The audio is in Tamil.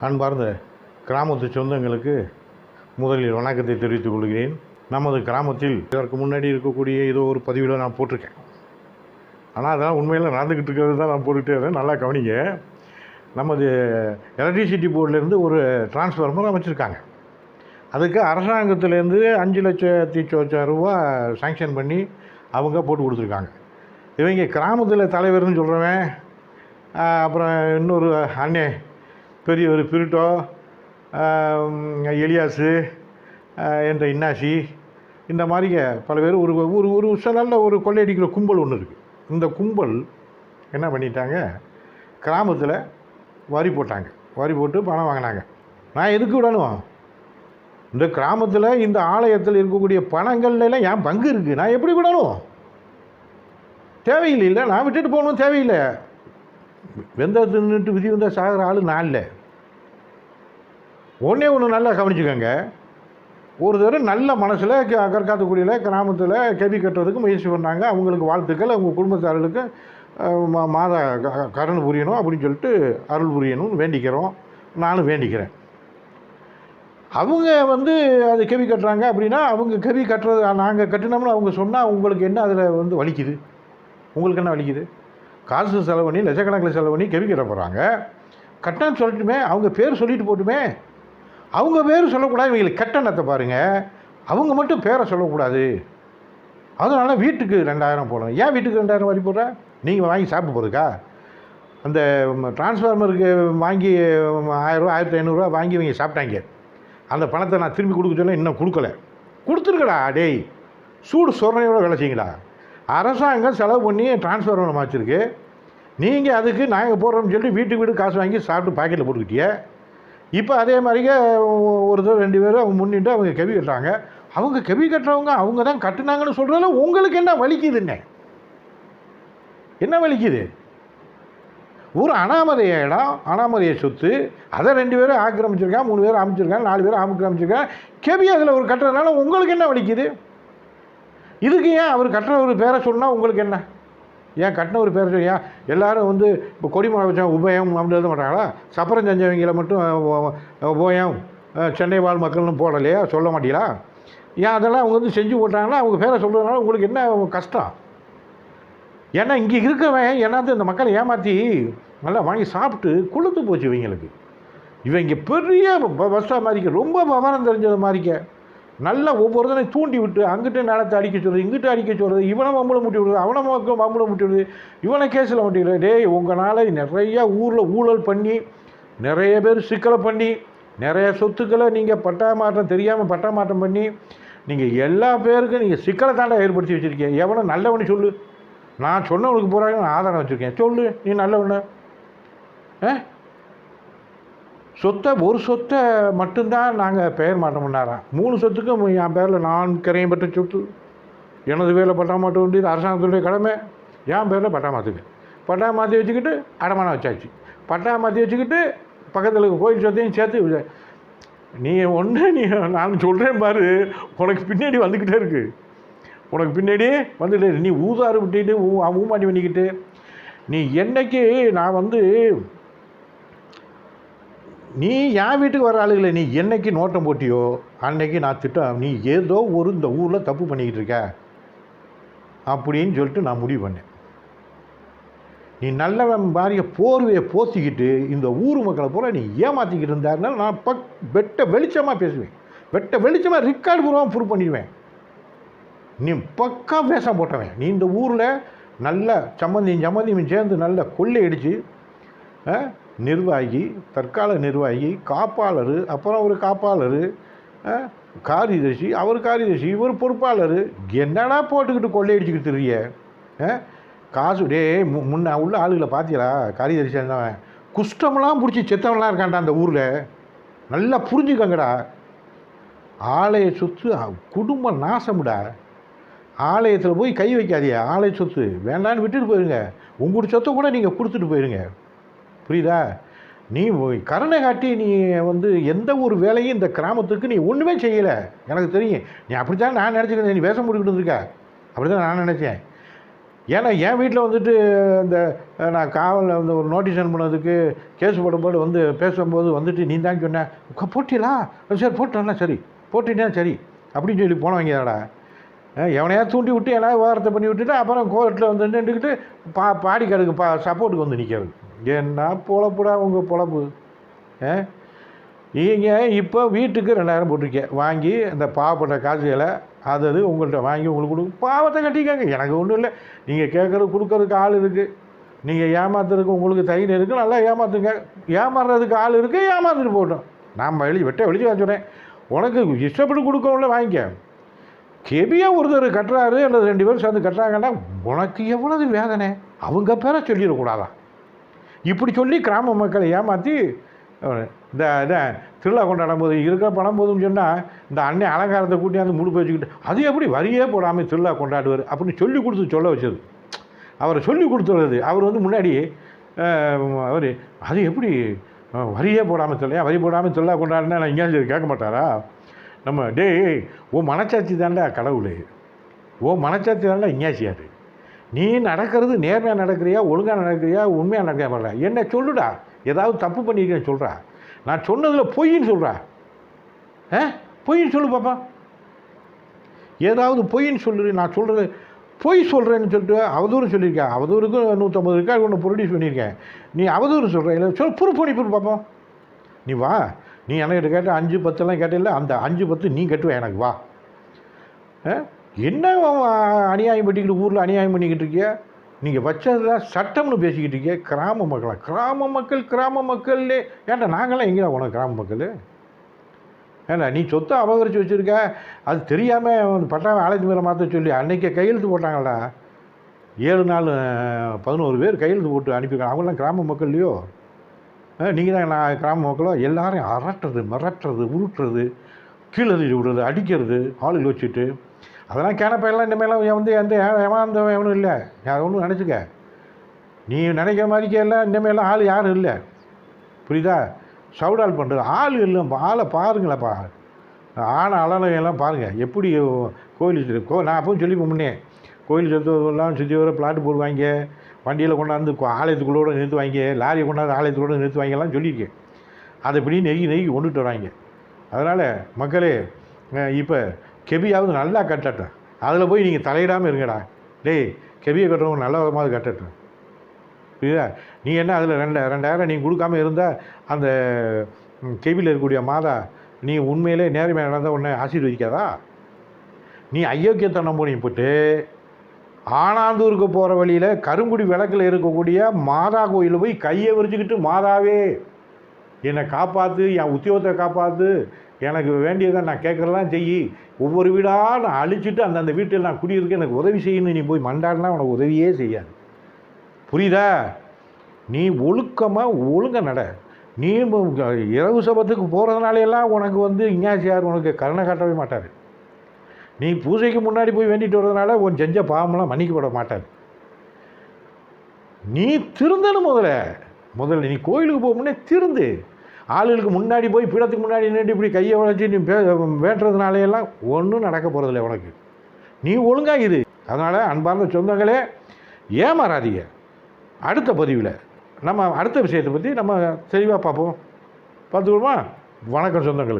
அன்பார்ந்த கிராமத்து சொந்தங்களுக்கு முதலில் வணக்கத்தை தெரிவித்துக் கொள்கிறேன். நமது கிராமத்தில் இதற்கு முன்னாடி இருக்கக்கூடிய ஏதோ ஒரு பதிவில் நான் போட்டிருக்கேன். ஆனால் அதெல்லாம் உண்மையில் நடந்துக்கிட்டு இருக்கிறது தான் நான் போட்டுக்கிட்டே இருக்கேன். நல்லா கவனிங்க. நமது எலக்ட்ரிசிட்டி போர்டிலேருந்து ஒரு டிரான்ஸ்ஃபார்மர் அமைச்சிருக்காங்க. அதுக்கு அரசாங்கத்திலேருந்து 5,00,000 ரூபா சாங்ஷன் பண்ணி அவங்க போட்டு கொடுத்துருக்காங்க. இவங்க கிராமத்தில் தலைவர்னு சொல்கிறவன், அப்புறம் இன்னொரு அண்ணே பெரியவர் பிரிட்டோ, எலியாசு என்ற இன்னாசி, இந்த மாதிரி பல பேர் ஒரு ஒரு ஒரு நல்ல ஒரு கொள்ளையடிக்கிற கும்பல் ஒன்று இருக்குது. இந்த கும்பல் என்ன பண்ணிட்டாங்க, கிராமத்தில் வரி போட்டாங்க. வரி போட்டு பணம் வாங்கினாங்க. நான் எதுக்கு விடணும்? இந்த கிராமத்தில் இந்த ஆலயத்தில் இருக்கக்கூடிய பணங்கள்லாம் என் பங்கு இருக்குது. நான் எப்படி விடணும்? தேவையில்லை. நான் விட்டுட்டு போகணும், தேவையில்லை. வெந்தத்தை நின்றுட்டு விதி வந்தால் சாகிற ஆள் நான் இல்லை. ஒன்று நல்லா கவனிச்சுக்கோங்க. ஒரு தடவை நல்ல மனசில் கற்காத்தக்குடியில் கிராமத்தில் கெபி கட்டுறதுக்கு முயற்சி பண்ணாங்க. அவங்களுக்கு வாழ்த்துக்கள். அவங்க குடும்பத்தார்களுக்கு மாத கருணை புரியணும் அப்படின்னு சொல்லிட்டு அருள் புரியணும்னு வேண்டிக்கிறோம். நானும் வேண்டிக்கிறேன். அவங்க அது கெவி கட்டுறாங்க அப்படின்னா, அவங்க கெவி கட்டுறது நாங்கள் கட்டினோம்னு அவங்க சொன்னால் உங்களுக்கு என்ன அதில் வலிக்குது? உங்களுக்கு என்ன வலிக்குது? காசு செலவு பண்ணி லட்சக்கணக்கில் செலவு பண்ணி கெவி கட்ட போகிறாங்க. கட்டணம் சொல்லட்டுமே, அவங்க பேர் சொல்லிட்டு போட்டுமே. அவங்க பேர் சொல்லக்கூடாது. இவங்களுக்கு கட்டணத்தை பாருங்கள், அவங்க மட்டும் பேரை சொல்லக்கூடாது. அதனால் வீட்டுக்கு 2,000 போடணும். ஏன் வீட்டுக்கு 2,000 வரி போடுற? நீங்கள் வாங்கி சாப்பிட போகிறதுக்கா? அந்த டிரான்ஸ்ஃபார்மருக்கு வாங்கி 1,000 ரூபா 1,500 வாங்கி இவங்க சாப்பிட்டாங்க. அந்த பணத்தை நான் திரும்பி கொடுக்க சொல்ல இன்னும் கொடுக்கல. கொடுத்துருக்கடா டேய், சூடு சொரணையோட வேலை செய்யுங்களா? அரசாங்கம் செலவு பண்ணி டிரான்ஸ்ஃபார்மர் மாற்றிருக்கு. நீங்கள் அதுக்கு நாங்கள் போடுறோம்னு சொல்லிட்டு வீட்டுக்கு வீடு காசு வாங்கி சாப்பிட்டு பாக்கெட்டில் போட்டுக்கிட்டிய. இப்போ அதே மாதிரியே ஒரு தடவை 2 பேரும் அவங்க முன்னிட்டு அவங்க கெவி கட்டுறாங்க. அவங்க கெவி கட்டுறவங்க அவங்க தான் கட்டுனாங்கன்னு சொல்கிறதால உங்களுக்கு என்ன வலிக்குதுன்னு? என்ன வலிக்குது? ஒரு அனாமதைய இடம், அனாமதைய சொத்து, அதை 2 பேரும் ஆக்கிரமிச்சிருக்கான், 3 பேர் அமைச்சிருக்காங்க, 4 பேர் ஆக்கிரமிச்சிருக்காங்க. கெவி அதில் ஒரு கட்டுறதுனால உங்களுக்கு என்ன வலிக்குது? இதுக்கு ஏன் அவர் கட்டுற ஒரு பேரை சொன்னால் உங்களுக்கு என்ன? ஏன் கட்டின ஒரு பேரை சொல்லி ஏன் எல்லோரும் இப்போ கொடிமலை வச்சா உபயம் அப்படின்னு எழுத மாட்டாங்களா? சப்பரம் செஞ்சவங்களை மட்டும் உபயம் சென்னை வாழ் மக்கள்னு போடலையா? சொல்ல மாட்டீங்களா? ஏன் அதெல்லாம் அவங்க செஞ்சு போட்டாங்கன்னா அவங்க பேரை சொல்கிறதுனால உங்களுக்கு என்ன கஷ்டம்? ஏன்னா இங்கே இருக்கவன் என்னது இந்த மக்களை ஏமாற்றி நல்லா வாங்கி சாப்பிட்டு கொளுத்து போச்சு இவங்களுக்கு. இவங்க பெரிய பஸ்ஸாக மாதிரிக்க, ரொம்ப விவரம் தெரிஞ்சது மாதிரிக்க, நல்லா ஒவ்வொருத்தனையும் தூண்டி விட்டு அங்கிட்ட நிலத்தை அடிக்க சொல்கிறது, இங்கிட்ட அடிக்க சொல்கிறது, இவனை மம்பளை முட்டி விடுறது, அவனை மம்பளை முட்டி விடுறது, இவனை கேஸில் முட்டிடுறது. டேய், உங்களால் நிறையா ஊரில் ஊழல் பண்ணி, நிறைய பேர் சிக்கலை பண்ணி, நிறைய சொத்துக்களை நீங்கள் பட்டா மாற்றம் தெரியாமல் பட்டா மாற்றம் பண்ணி, நீங்கள் எல்லா பேருக்கும் நீங்கள் சிக்கலை தாண்டா ஏற்படுத்தி வச்சுருக்கீங்க. எவனை நல்லவனு சொல்லு. நான் சொன்னவனுக்கு போகிறாங்க, நான் ஆதாரம் வச்சுருக்கேன். சொல்லு, நீ நல்லவன. ஒரு சொத்தை மட்டும்தான் நாங்கள் பெயர் மாற்றம் பண்ணாராம். 3 சொத்துக்கும் என் பேரில் நான் கரையும் பெற்ற சொத்து. எனது பேரில் பட்டா மாற்ற வேண்டியது அரசாங்கத்துடைய கடமை. என் பேரில் பட்டா மாற்றுக்கு. பட்டா மாற்றி வச்சுக்கிட்டு அடமானம் வச்சாச்சு. பட்டா மாற்றி வச்சுக்கிட்டு பக்கத்தில் கோயில் சொத்தையும் சேர்த்து நீ நான் சொல்கிறேன் பாரு, உனக்கு பின்னாடி வந்துக்கிட்டே இருக்குது. உனக்கு பின்னாடி வந்துட்டு நீ ஊதாறு விட்டுட்டு ஊமாட்டி பண்ணிக்கிட்டு நீ என்னைக்கு நான் நீ என் வீட்டுக்கு வர ஆளுகளை நீ என்னைக்கு நோட்டம் போட்டியோ அன்னைக்கு நான் திட்டம், நீ ஏதோ இந்த ஊரில் தப்பு பண்ணிக்கிட்டு இருக்க அப்படின்னு சொல்லிட்டு நான் முடிவு பண்ணேன். நீ நல்லவன் மாதிரிய போர்வையை போத்திக்கிட்டு இந்த ஊர் மக்களை போல நீ ஏமாற்றிக்கிட்டு இருந்தாருனால நான் வெட்ட வெளிச்சமாக பேசுவேன். வெட்ட வெளிச்சமாக ரெக்கார்டு பூர்வமாக ப்ரூவ் பண்ணிடுவேன். நீ பக்கா பேச போட்டவன். நீ இந்த ஊரில் நல்ல சம்மந்தியும் சேர்ந்து நல்ல கொள்ளையடிச்சு நிர்வாகி, தற்கால நிர்வாகி, காப்பாளர், அப்புறம் ஒரு காப்பாளர், காரியதர்சி, அவர் காரியதர்சி, இவர் பொறுப்பாளர், என்னடா போட்டுக்கிட்டு கொள்ளையடிச்சுக்கிட்டு தெரிய காசு. டே முன்ன உள்ள ஆளுகளை பார்த்தியலா? காரியதர்சி இருந்தவன் குஷ்டமெல்லாம் பிடிச்சி செத்தவன்லாம் இருக்கான்டா அந்த ஊரில். நல்லா புரிஞ்சுக்கங்கடா. ஆலய சொத்து குடும்ப நாசம்டா. ஆலயத்தில் போய் கை வைக்காதீங்க. ஆலய சொத்து வேண்டான்னு விட்டுட்டு போயிருங்க. உங்களுடைய சொத்தை கூட நீங்கள் கொடுத்துட்டு போயிருங்க. புரியுதா? நீ கருணை காட்டி நீ எந்த ஒரு வேலையும் இந்த கிராமத்துக்கு நீ ஒன்றுமே செய்யலை. எனக்கு தெரியும். நீ அப்படித்தான் நான் நினச்சிக்கிறேன். நீ வேஷம் முடிக்கிட்டு இருக்க. அப்படி தான் நான் நினச்சேன். ஏன்னா என் வீட்டில் வந்துட்டு இந்த நான் காவலில் வந்து ஒரு நோட்டீஸ் அனுப்புனதுக்கு கேஸ் போடும்போது வந்து பேசும்போது வந்துட்டு நீ தான் சொன்னேன் போட்டியலா சரி போட்டோன்னா சரி போட்டினா சரி அப்படின்னு சொல்லி போனவங்க தாடா. எவனையா தூண்டி விட்டு ஏன்னா விவகாரத்தை பண்ணி விட்டுட்டு அப்புறம் கோர்ட்டில் வந்து நின்றுக்கிட்டு பாடி கடுக்கு சப்போர்ட்டுக்கு வந்து நிற்கிறது. என்ன பொழப்புடா உங்கள் பொழப்பு. நீங்கள் இப்போ வீட்டுக்கு 2000 போட்டிருக்கேன் வாங்கி அந்த பாவப்பட்ட காசுகளை அது உங்கள்கிட்ட வாங்கி உங்களுக்கு கொடுக்கும் பாவத்தை கட்டிக்காங்க. எனக்கு ஒன்றும் இல்லை. நீங்கள் கேட்குறது கொடுக்கறதுக்கு ஆள் இருக்குது. நீங்கள் ஏமாத்துறதுக்கு உங்களுக்கு தைரியம் இருக்குது, நல்லா ஏமாத்துங்க. ஏமாறுறதுக்கு ஆள் இருக்குது, ஏமாந்துட்டு போட்டோம். நான் வெளிச்சு வச்சுறேன். உனக்கு இஷ்டப்பட்டு கொடுக்கணும்ல வாங்கிக்க. கெபியாக ஒருத்தர் கட்டுறாரு அல்லது 2 பேர் சேர்ந்து கட்டுறாங்கன்னா உனக்கு எவ்வளவு வேதனை. அவங்க பேரை சொல்லிடக்கூடாதான். இப்படி சொல்லி கிராம மக்களை ஏமாற்றி இந்த திருவிழா கொண்டாடும் போது இருக்கிற பணம் போதும்னு சொன்னால் இந்த அன்னை அலங்காரத்தை கூட்டியாந்து முழுக்க வச்சுக்கிட்டு அது எப்படி வரியே போடாமல் திருவிழா கொண்டாடுவார் அப்படின்னு சொல்லி கொடுத்து சொல்ல வச்சது. அவரை சொல்லி கொடுத்துறது. அவர் வந்து முன்னாடி அவர் அது எப்படி வரியே போடாமல் சொல்லையா வரி போடாமல் திருவிழா கொண்டாடுனா நான் எங்கேயாச்சும் கேட்க மாட்டாரா? நம்ம டேய் ஓ மனச்சாட்சி தாண்டா கடவுள், ஓ மனச்சாட்சி தாண்டா இஞ்ஞாசியார். நீ நடக்கிறது நேர்மையாக நடக்கிறியா, ஒழுங்காக நடக்கிறியா, உண்மையாக நடக்க மாட்டா? என்ன சொல்லுடா, ஏதாவது தப்பு பண்ணியிருக்கேன்னு சொல்கிறா. நான் சொன்னதில் பொய்ன்னு சொல்கிறா. பொய்ன்னு சொல்லு பாப்பா. ஏதாவது பொய்ன்னு சொல்லு. நான் சொல்கிறது பொய் சொல்கிறேன்னு சொல்லிட்டு அவதூறு சொல்லியிருக்கேன். அவதூறுக்கு 150 ரெக்கார்டு ஒன்று ப்ரொடியூஸ் பண்ணியிருக்கேன். நீ அவதூறு சொல்கிற இல்லை சொல் ப்ரூஃப் பண்ணி பார்ப்போம். நீ வா, நீ என்கிட்ட கேட்ட 5 10 கேட்டில்ல, அந்த 5 10 நீ கட்டுவ எனக்கு வா. என்ன அநியாயம் பண்ணிக்கிட்டு ஊரில் அநியாயம் பண்ணிக்கிட்டு இருக்கிய? நீங்கள் வச்சதுதான் சட்டம்னு பேசிக்கிட்டு இருக்கிய. கிராம மக்களா? கிராம மக்கள்லே ஏன்டா நாங்களாம் எங்கேயா உனக்கு கிராம மக்கள்? ஏன்னா நீ சொத்தை அபகரித்து வச்சுருக்க. அது தெரியாமல் பட்டாவை ஆலயத்து மேலே மாற்ற சொல்லி அன்றைக்கே கையெழுத்து போட்டாங்கள்டா. 7 நாள் 11 பேர் கையெழுத்து போட்டு அனுப்பியிருக்காங்க. அவங்களாம் கிராம மக்கள் இல்லையோ? நீங்கள் தான் நான் கிராம மக்களோ? எல்லாரையும் அரட்டுறது, மிரட்டுறது, உருட்டுறது, கீழே விடுறது, அடிக்கிறது ஆளுகள் வச்சுட்டு. அதெல்லாம் கேனப்பையெல்லாம் இனிமேலாம் வந்து எந்த ஏமாந்தவன் எவனும் இல்லை. யார் ஒன்றும் நினச்சிக்க. நீ நினைக்கிற மாதிரிக்கே இல்லை. இனிமேலாம் ஆள் யாரும் இல்லை. புரியுதா? சவுடால் பண்ணுறது ஆள் இல்லை. ஆளை பாருங்களேப்பா. அலனையெல்லாம் பாருங்கள் எப்படி கோயில் நான் அப்பவும் சொல்லி முன்னே கோயில் செத்துலாம் சுற்றி வர பிளாட்டு போடுவாங்க, வண்டியில் கொண்டாந்து ஆலயத்துக்குள்ளோடு நிறுத்துவாங்க, லாரியை கொண்டாந்து ஆலயத்துக்குள்ளோடு நிறுத்துவாங்கலாம் சொல்லியிருக்கேன். அதை இப்படி நெருக்கி கொண்டுட்டு வராங்க. அதனால் மக்களே இப்போ கெபியாவது நல்லா கட்டட்டும். அதில் போய் நீங்கள் தலையிடாமல் இருங்கடா. டேய் கெபியை கட்டுறவங்க நல்ல விதமாக கட்டட்டும். புரியுதா? நீ என்ன அதில் 2000 நீ கொடுக்காம இருந்தால் அந்த கெபியில் இருக்கக்கூடிய மாதா நீ உண்மையிலே நேர்மையாக நடந்தால் உடனே ஆசீர்வதிக்காதா? நீ அயோக்கியத்தனம் போனி போட்டு ஆனாந்தூருக்கு போகிற வழியில் கருங்குடி விளக்கில் இருக்கக்கூடிய மாதா கோயிலில் போய் கையை விரிச்சுக்கிட்டு மாதாவே என்னை காப்பாற்று, என் உத்தியோகத்தை காப்பாற்று, எனக்கு வேண்டியதை நான் கேட்குறதெல்லாம் செய், ஒவ்வொரு வீடாக நான் அழிச்சிட்டு அந்தந்த வீட்டில் நான் குடியிருக்க எனக்கு உதவி செய்யணும் நீ போய் மண்டாடினா உனக்கு உதவியே செய்யாது. புரியுதா? நீ ஒழுங்காக நட. நீ இரவு சபத்துக்கு போகிறதுனாலையெல்லாம் உனக்கு வந்து இஞ்ஞாசியார் உனக்கு கருணை காட்டவே மாட்டார். நீ பூஜைக்கு முன்னாடி போய் வேண்டிட்டு வர்றதுனால உன் செஞ்ச பாவமெல்லாம் மன்னிக்கப்பட மாட்டார். நீ திருந்தணும். முதல்ல நீ கோயிலுக்கு போக முன்னே திருந்து. ஆளுகளுக்கு முன்னாடி போய் பீடத்துக்கு முன்னாடி நின்று இப்படி கையை வளைச்சி நீ வேண்டுறதுனாலையெல்லாம் ஒன்றும் நடக்க போகிறதில்ல உனக்கு. நீ ஒழுங்காக இரு. அதனால் அன்பார்ந்த சொந்தங்களே ஏமாறாதீங்க. அடுத்த பதிவில் நம்ம அடுத்த விஷயத்தை பற்றி நம்ம தெளிவாக பார்ப்போம். பார்த்துக்கோமா? வணக்கம் சொந்தங்களுக்கு.